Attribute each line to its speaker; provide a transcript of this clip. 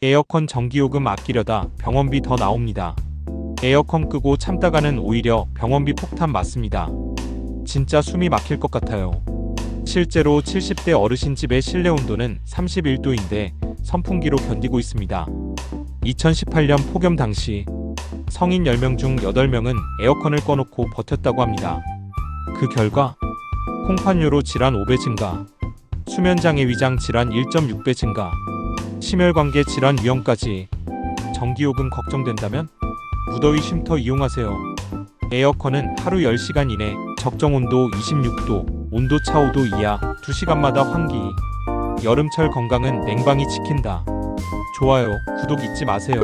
Speaker 1: 에어컨 전기요금 아끼려다 병원비 더 나옵니다. 에어컨 끄고 참다가는 오히려 병원비 폭탄 맞습니다. 진짜 숨이 막힐 것 같아요. 실제로 70대 어르신 집의 실내 온도는 31도인데 선풍기로 견디고 있습니다. 2018년 폭염 당시 성인 10명 중 8명은 에어컨을 꺼놓고 버텼다고 합니다. 그 결과 콩팥뇨로 질환 5배 증가, 수면장애 위장 질환 1.6배 증가, 심혈관계 질환 위험까지. 전기요금 걱정된다면 무더위 쉼터 이용하세요. 에어컨은 하루 10시간 이내 적정 온도 26도, 온도차 5도 이하 2시간마다 환기. 여름철 건강은 냉방이 지킨다. 좋아요, 구독 잊지 마세요.